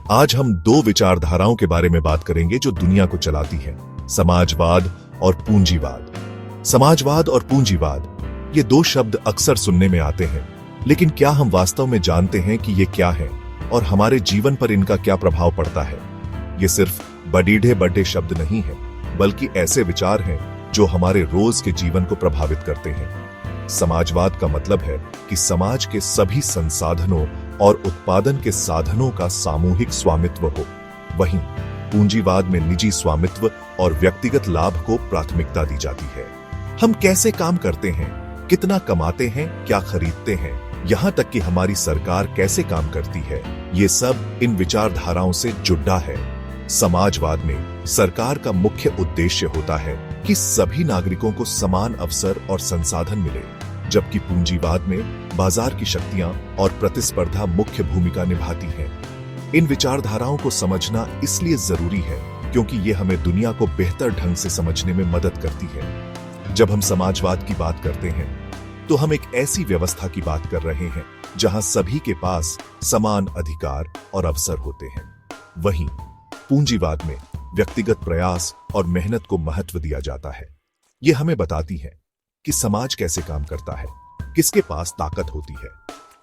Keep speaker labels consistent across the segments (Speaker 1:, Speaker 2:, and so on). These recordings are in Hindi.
Speaker 1: आज हम दो विचारधाराओं के बारे में बात करेंगे जो दुनिया को चलाती हैं, समाजवाद और पूंजीवाद। समाजवाद और पूंजीवाद ये दो शब्द अक्सर सुनने में आते हैं, लेकिन क्या हम वास्तव में जानते हैं कि ये क्या है और हमारे जीवन पर इनका क्या प्रभाव पड़ता है? ये सिर्फ बड़ीढ़े बड़े शब्द नहीं है, बल्कि ऐसे विचार हैं जो हमारे रोज के जीवन को प्रभावित करते हैं। समाजवाद का मतलब है कि समाज के सभी संसाधनों और उत्पादन के साधनों का सामूहिक स्वामित्व हो। वहीं पूंजीवाद में निजी स्वामित्व और व्यक्तिगत लाभ को प्राथमिकता दी जाती है। हम कैसे काम करते हैं, कितना कमाते हैं, क्या खरीदते हैं, यहां तक कि हमारी सरकार कैसे काम करती है, ये सब इन विचारधाराओं से जुड़ा है। समाजवाद में सरकार का मुख्य उद्देश्य होता है कि सभी नागरिकों को समान अवसर और संसाधन मिले, जबकि पूंजीवाद में बाजार की शक्तियां और प्रतिस्पर्धा मुख्य भूमिका निभाती हैं। इन विचारधाराओं को समझना इसलिए जरूरी है क्योंकि ये हमें दुनिया को बेहतर ढंग से समझने में मदद करती है। जब हम समाजवाद की बात करते हैं तो हम एक ऐसी व्यवस्था की बात कर रहे हैं जहां सभी के पास समान अधिकार और अवसर होते हैं। वहीं पूंजीवाद में व्यक्तिगत प्रयास और मेहनत को महत्व दिया जाता है। ये हमें बताती है कि समाज कैसे काम करता है, किसके पास ताकत होती है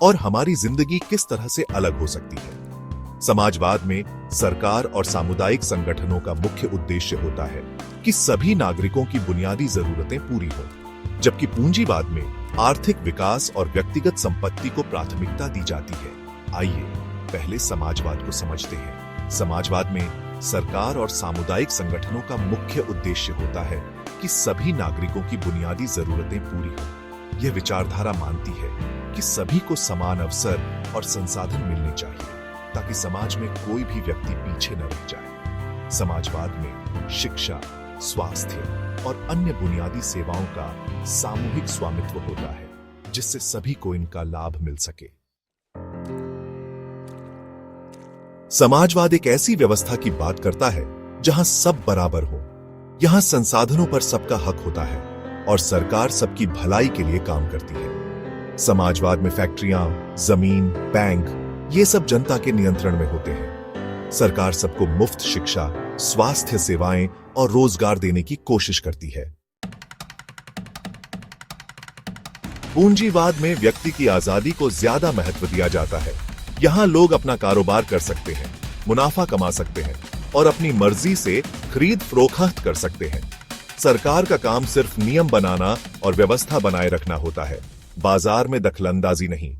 Speaker 1: और हमारी जिंदगी किस तरह से अलग हो सकती है। समाजवाद में सरकार और सामुदायिक संगठनों का मुख्य उद्देश्य होता है कि सभी नागरिकों की बुनियादी जरूरतें पूरी हों, जबकि पूंजीवाद में आर्थिक विकास और व्यक्तिगत संपत्ति को प्राथमिकता दी जाती है। आइए पहले समाजवाद को समझते हैं। समाजवाद में सरकार और सामुदायिक संगठनों का मुख्य उद्देश्य होता है कि सभी नागरिकों की बुनियादी जरूरतें पूरी हों। यह विचारधारा मानती है कि सभी को समान अवसर और संसाधन मिलने चाहिए ताकि समाज में कोई भी व्यक्ति पीछे न रह जाए। समाजवाद में शिक्षा, स्वास्थ्य और अन्य बुनियादी सेवाओं का सामूहिक स्वामित्व होता है, जिससे सभी को इनका लाभ मिल सके। समाजवाद एक ऐसी व्यवस्था की बात करता है जहां सब बराबर हो। यहां संसाधनों पर सबका हक होता है और सरकार सबकी भलाई के लिए काम करती है। समाजवाद में फैक्ट्रियां, जमीन, बैंक ये सब जनता के नियंत्रण में होते हैं। सरकार सबको मुफ्त शिक्षा, स्वास्थ्य सेवाएं और रोजगार देने की कोशिश करती है। पूंजीवाद में व्यक्ति की आजादी को ज्यादा महत्व दिया जाता है। यहां लोग अपना कारोबार कर सकते हैं, मुनाफा कमा सकते हैं और अपनी मर्जी से खरीद फरोख्त कर सकते हैं। सरकार का काम सिर्फ नियम बनाना और व्यवस्था बनाए रखना होता है, बाजार में दखलंदाजी नहीं।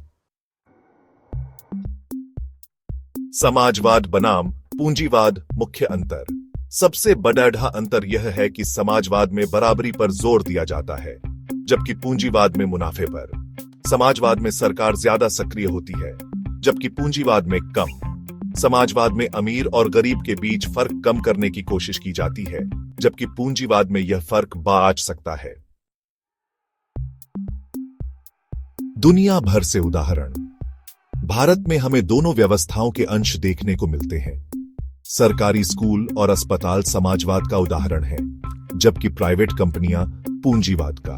Speaker 1: समाजवाद बनाम पूंजीवाद मुख्य अंतर। सबसे बड़ा अंतर यह है कि समाजवाद में बराबरी पर जोर दिया जाता है, जबकि पूंजीवाद में मुनाफे पर। समाजवाद में सरकार ज्यादा सक्रिय होती है, जबकि पूंजीवाद में कम। समाजवाद में अमीर और गरीब के बीच फर्क कम करने की कोशिश की जाती है, जबकि पूंजीवाद में यह फर्क बाज सकता है। दुनिया भर से उदाहरण। भारत में हमें दोनों व्यवस्थाओं के अंश देखने को मिलते हैं। सरकारी स्कूल और अस्पताल समाजवाद का उदाहरण है, जबकि प्राइवेट कंपनियां पूंजीवाद का।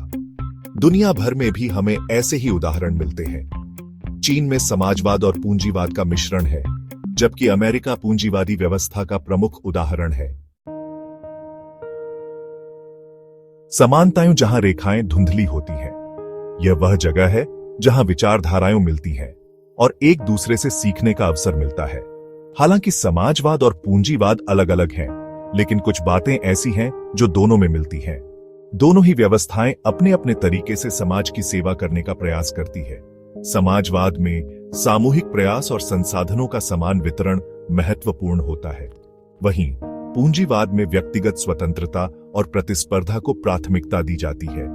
Speaker 1: दुनिया भर में भी हमें ऐसे ही उदाहरण मिलते हैं। चीन में समाजवाद और पूंजीवाद का मिश्रण है, जबकि अमेरिका पूंजीवादी व्यवस्था का प्रमुख उदाहरण है। समानताएं जहां रेखाएं धुंधली होती हैं, यह वह जगह है जहां विचारधाराएं मिलती हैं और एक दूसरे से सीखने का अवसर मिलता है। हालांकि समाजवाद और पूंजीवाद अलग अलग हैं, लेकिन कुछ बातें ऐसी हैं जो दोनों में मिलती हैं। दोनों ही व्यवस्थाएं अपने अपने तरीके से समाज की सेवा करने का प्रयास करती है। समाजवाद में सामूहिक प्रयास और संसाधनों का समान वितरण महत्वपूर्ण होता है। वहीं पूंजीवाद में व्यक्तिगत स्वतंत्रता और प्रतिस्पर्धा को प्राथमिकता दी जाती है।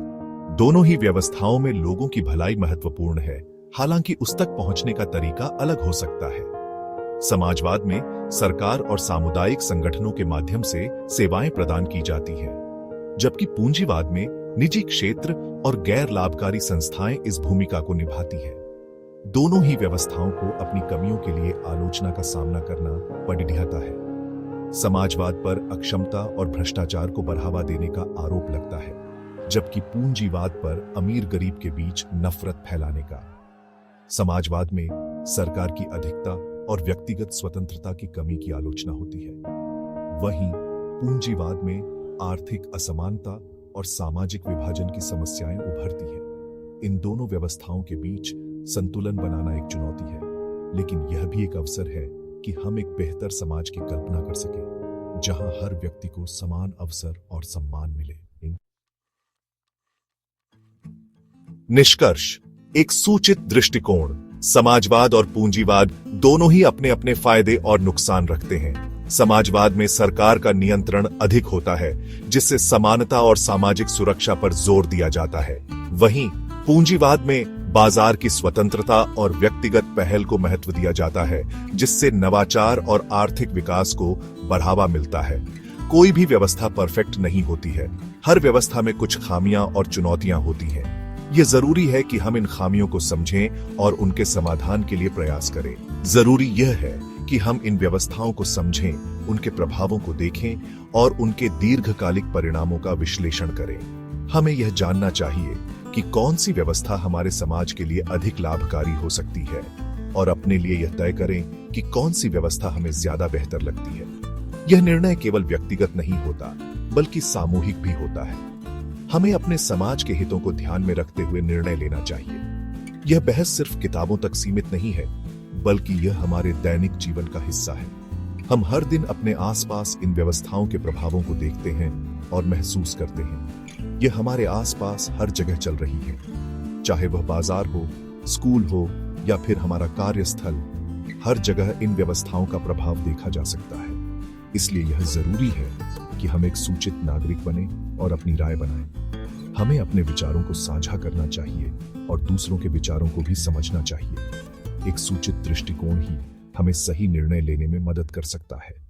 Speaker 1: दोनों ही व्यवस्थाओं में लोगों की भलाई महत्वपूर्ण है, हालांकि उस तक पहुंचने का तरीका अलग हो सकता है। समाजवाद में सरकार और सामुदायिक संगठनों के माध्यम से सेवाएं प्रदान की जाती हैं, जबकि पूंजीवाद में निजी क्षेत्र और गैर लाभकारी संस्थाएं इस भूमिका को निभाती हैं। दोनों ही व्यवस्थाओं को अपनी कमियों के लिए आलोचना का सामना करना पड़ता है। समाजवाद पर अक्षमता और भ्रष्टाचार को बढ़ावा देने का आरोप लगता है, जबकि पूंजीवाद पर अमीर गरीब के बीच नफरत फैलाने का। समाजवाद में सरकार की अधिकता और व्यक्तिगत स्वतंत्रता की कमी की आलोचना होती है। वहीं पूंजीवाद में आर्थिक असमानता और सामाजिक विभाजन की समस्याएं उभरती हैं। इन दोनों व्यवस्थाओं के बीच संतुलन बनाना एक चुनौती है, लेकिन यह भी एक अवसर है कि हम एक बेहतर समाज की कल्पना कर सकें, जहां हर व्यक्ति को समान अवसर और सम्मान मिले। निष्कर्ष: एक सूचित दृष्टिकोण। समाजवाद और पूंजीवाद दोनों ही अपने अपने फायदे और नुकसान रखते हैं। समाजवाद में सरकार का नियंत्रण अधिक होता है, जिससे समानता और सामाजिक सुरक्षा पर जोर दिया जाता है। वहीं पूंजीवाद में बाजार की स्वतंत्रता और व्यक्तिगत पहल को महत्व दिया जाता है, जिससे नवाचार और आर्थिक विकास को बढ़ावा मिलता है। कोई भी व्यवस्था परफेक्ट नहीं होती है। हर व्यवस्था में कुछ खामियां और चुनौतियां होती हैं। यह जरूरी है कि हम इन खामियों को समझें और उनके समाधान के लिए प्रयास करें। जरूरी यह है कि हम इन व्यवस्थाओं को समझें, उनके प्रभावों को देखें और उनके दीर्घकालिक परिणामों का विश्लेषण करें। हमें यह जानना चाहिए कि कौन सी व्यवस्था हमारे समाज के लिए अधिक लाभकारी हो सकती है और अपने लिए यह तय करें कि कौन सी व्यवस्था हमें ज्यादा बेहतर लगती है। यह निर्णय केवल व्यक्तिगत नहीं होता, बल्कि सामूहिक भी होता है। हमें अपने समाज के हितों को ध्यान में रखते हुए निर्णय लेना चाहिए। यह बहस सिर्फ किताबों तक सीमित नहीं है, बल्कि यह हमारे दैनिक जीवन का हिस्सा है। हम हर दिन अपने आसपास इन व्यवस्थाओं के प्रभावों को देखते हैं और महसूस करते हैं। यह हमारे आसपास हर जगह चल रही है, चाहे वह बाजार हो, स्कूल हो या फिर हमारा कार्यस्थल। हर जगह इन व्यवस्थाओं का प्रभाव देखा जा सकता है। इसलिए यह जरूरी है कि हम एक सूचित नागरिक बने और अपनी राय बनाएं। हमें अपने विचारों को साझा करना चाहिए और दूसरों के विचारों को भी समझना चाहिए। एक सूचित दृष्टिकोण ही हमें सही निर्णय लेने में मदद कर सकता है।